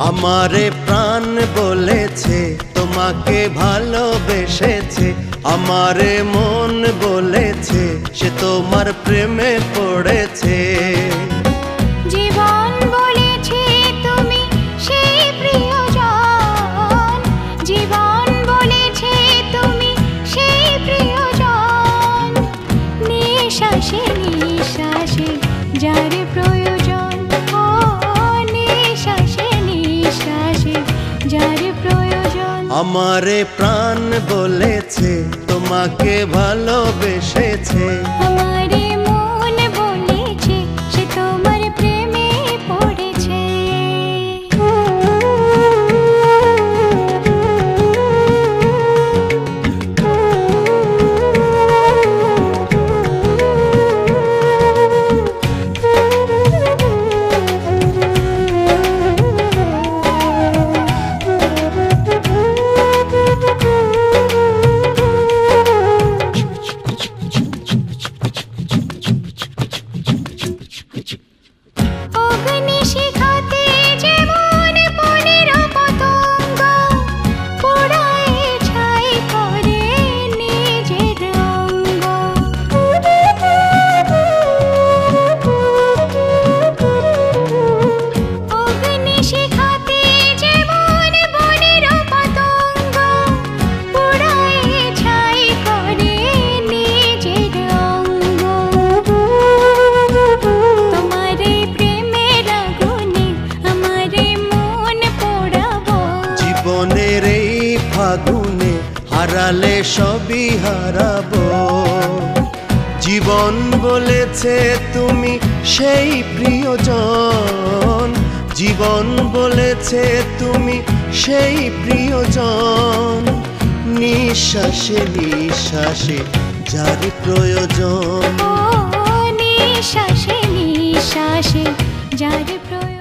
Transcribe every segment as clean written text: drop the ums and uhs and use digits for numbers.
আমারে প্রাণ বলেছে তোমাকে ভালোবেসেছে, আমারে মন বলেছে সে তোমার প্রেমে পড়েছে। জীবন বলেছে তুমি সেই প্রিয়জন, জীবন বলেছে তুমি সেই প্রিয়জন, নিঃশ্বাসে নিঃশ্বাসে যার প্রয়োজন, ও নিঃশ্বাসে নিঃশ্বাসে যার প্রয়োজন। আমারে প্রাণ বলেছে তোমাকে ভালোবেসেছে, আমারে মন বলেছে সে তোমার প্রেমে পড়েছে। জীবনের এই ফাগুনে হারালে সবই হারাবো, জীবন বলেছে তুমি সেই প্রিয়জন, জীবন বলেছে তুমি সেই প্রিয়জন, নিঃশ্বাসে নিঃশ্বাসে যার প্রয়োজন, ও নিঃশ্বাসে নিঃশ্বাসে যার প্রয়োজন।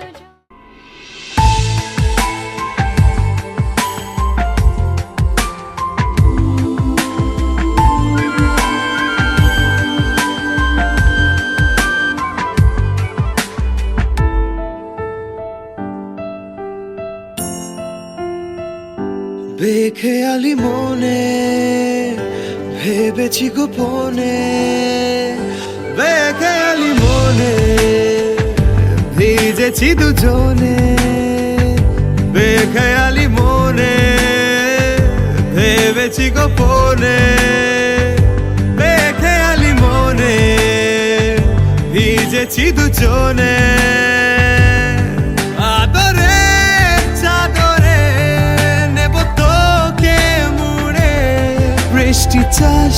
বেখেয়ালি মনে ভেবেছি গোপনে, বেখেয়ালি মনে ভিজেছি দুজনে, বেখেয়ালি মনে ভেবেছি গোপনে, বেখেয়ালি মনে ভিজেছি দুজনে। বৃষ্টি চাষ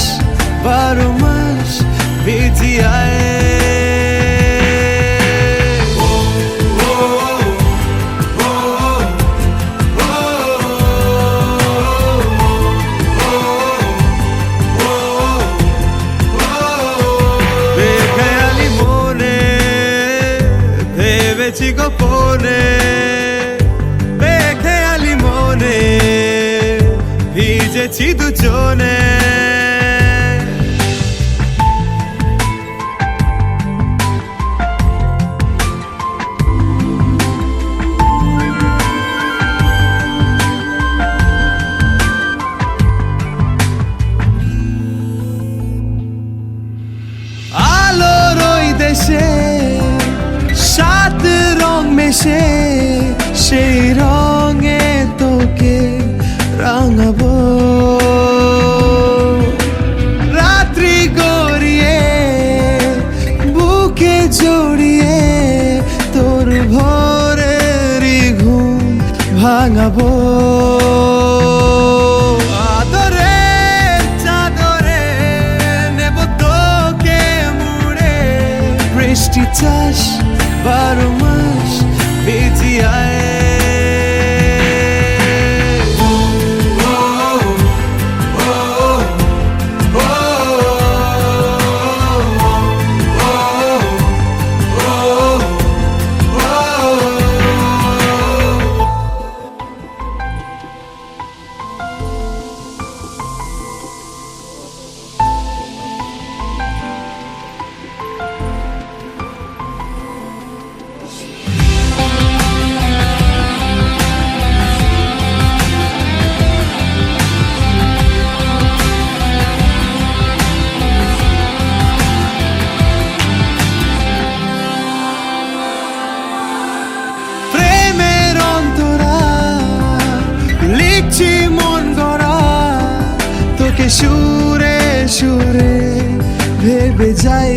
12 মাস ভিজিয়ায়, বেখেয়ালি মনে ভেবেছি গোপনে, বেখেয়ালি মনে ভিজেছি দুজনে। আলোর ওই দেশে 7 রং মেশে, সেই রঙে তোকে রাঙাবো। জড়াবো আদরে চাদরে নেব তোকে মুড়ে বৃষ্টি চাষ 12 মাস ভিজিয়ায় তোকে সুরে সুরে ভেবে যাই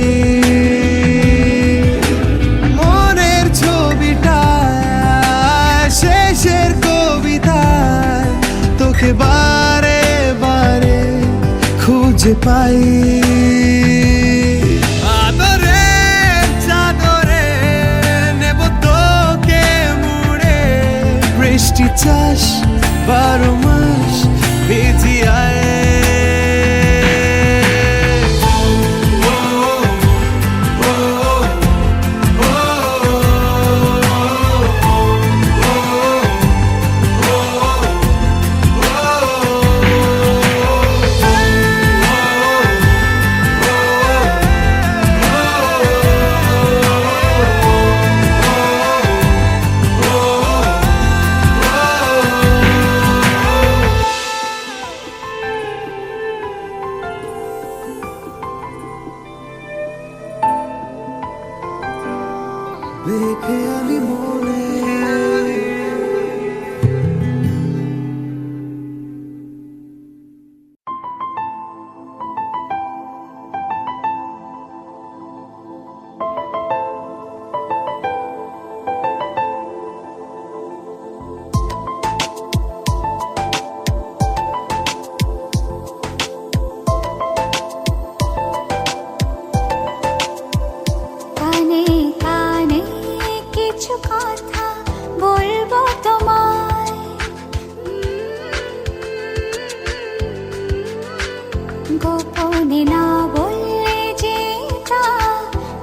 মনের ছবিটা শেষের কবিতায় তোকে বারে বারে খুঁজে পাই আদরে চাদরে নেব তোকে মুড়ে বৃষ্টি চাষ 12 মাস ভিজিয়ায় বেখেয়ালি মনে কানে কানে কিছু কথা বলবো তোমায় গোপনে না বললে যে তা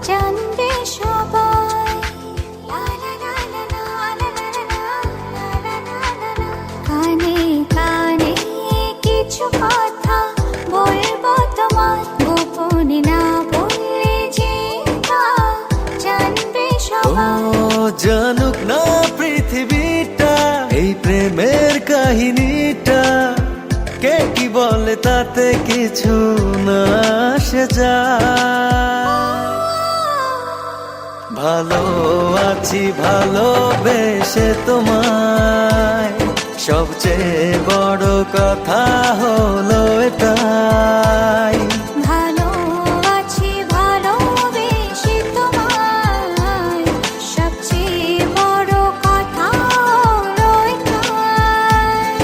জানবে সবাই লা লা লা লা লা লা লা লা লা লা লা। কানে কানে কিছু কথা বলবো তোমায় গোপনে না বললে যে তা জানবে সবাই জানুক না পৃথিবীটা এই প্রেমের কাহিনীটা কে কি বলে তাতে কিছু না আসে যায় ভালো আছি ভালোবেসে তোমায় সবচেয়ে বড় কথা হলো এটাই ভালো আছি ভালোবেসে তোমায় সবচেয়ে বড় কথা হলো এটাই।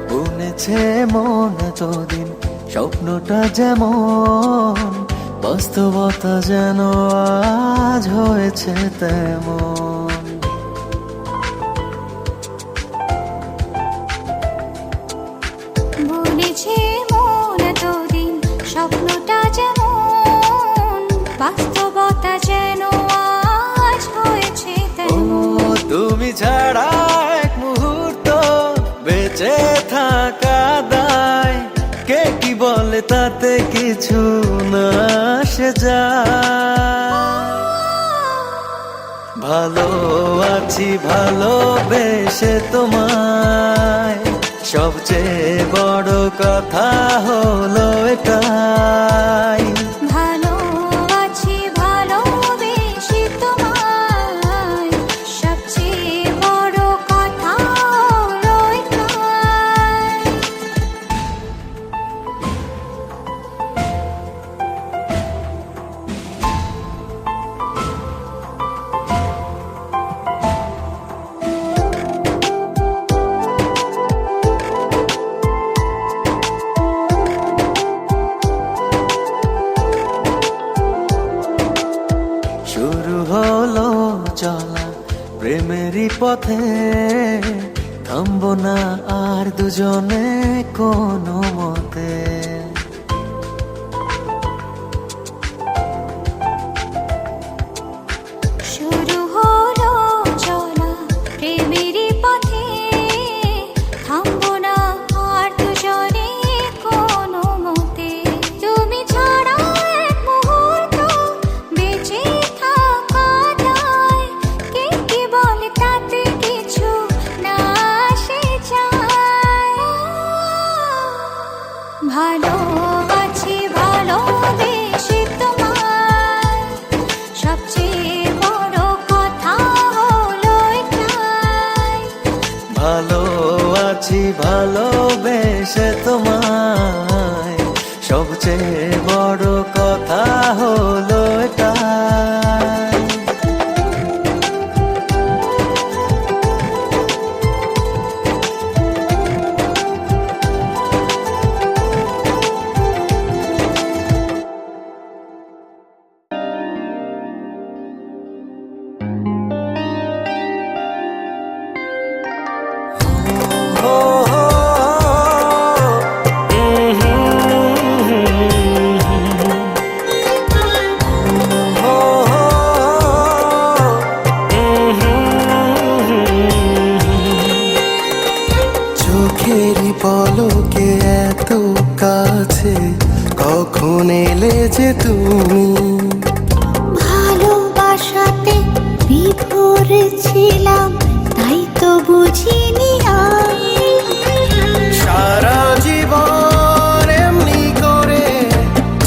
বুনেছে মন এতদিন স্বপ্নটা যেমন বাস্তবতা যেন আজ হয়েছে তেমন বলেছে মন এতদিন স্বপ্নটা যেমন বাস্তবতা যেন আজ হয়েছে ও তেমন তুমি ছাড়া এক মুহূর্ত বেঁচে থাকা দায় কে কি বলে তাতে কিছু না আসে যায় ভালো আছি ভালোবেসে তোমায় সবচেয়ে বড় কথা হলো এটাই ভালো আছি চলা প্রেমেরই পথে, থামবো না আর দুজনে কোনো মতে। শুরু হলো চলা প্রেমেরই পথে, থামবো না আর দুজনে কোনো মতে। তুমি ছাড়া এক মুহূর্ত বেঁচে থাকা যায়, কে কি বলে তাতে কিছু না আসে যায়। ভালোবাসি ভালোবেসে তোমায়, সবচেয়ে বড় কথা হলো এটাই। ভালো আছি ভালোবেসে তোমায়, সবচেয়ে বড় কথা হলো এটাই। চোখেরই পলকে এত কাছে, কখন এলে যে তুমি। ভালোবাসাতে বিভোর ছিলাম, তাই তো বুঝিনি আর। সারা জীবন এমনি করে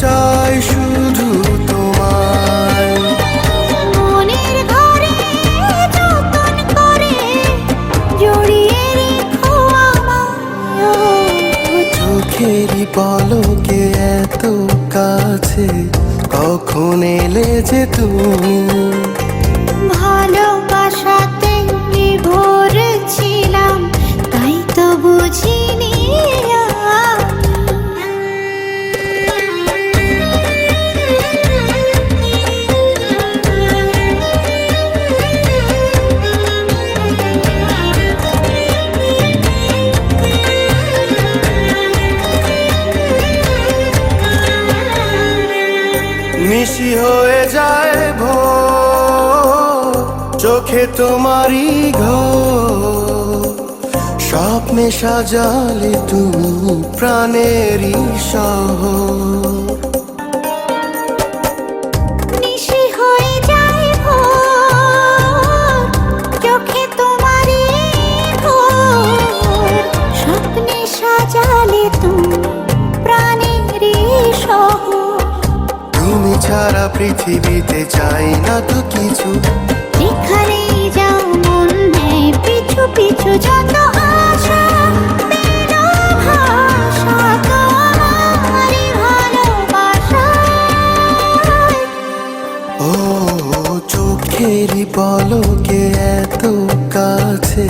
চাই শুধু তোমায়। মনের ঘরে যতন করে জড়িয়ে রেখো আমায়। চোখেরই পলকে এত কাছে, কখন এলে যে তুমি। ভালোবাসাতে বিভোর ছিলাম, তাই তো বুঝিনি মিশি হয়ে যায় ভোর, চোখে তোমারই ঘর। স্বপ্নে সাজালে তুমি প্রাণেরই শহর। নিশি হয়ে যায় ভোর, চোখে তোমারই ঘোর। স্বপ্নে সাজালে তুমি প্রাণেরই শহর। তুমি ছাড়া পৃথিবীতে চাই না তো কিছু। যেখানেই যাও মন নেয় পিছু পিছু, যত আশা পেল ভাষা তোমারই ভালোবাসা। ও চোখেরই পলকে এত কাছে,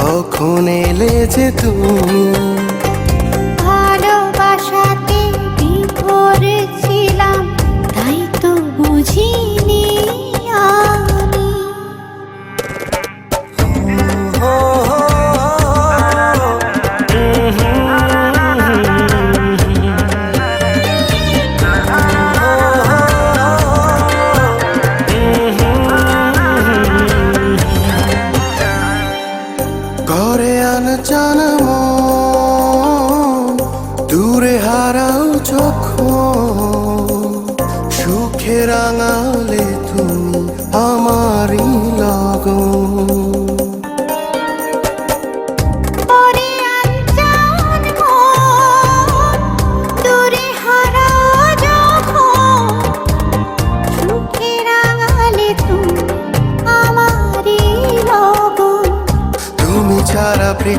কখন এলে যে তুমি। ভালোবাসাতে বিভোর ছিলাম, তাই তো বুঝিনি আমি। ঘরে আনচানা মন, দূরে হারাও যখন। সুখে রাঙালে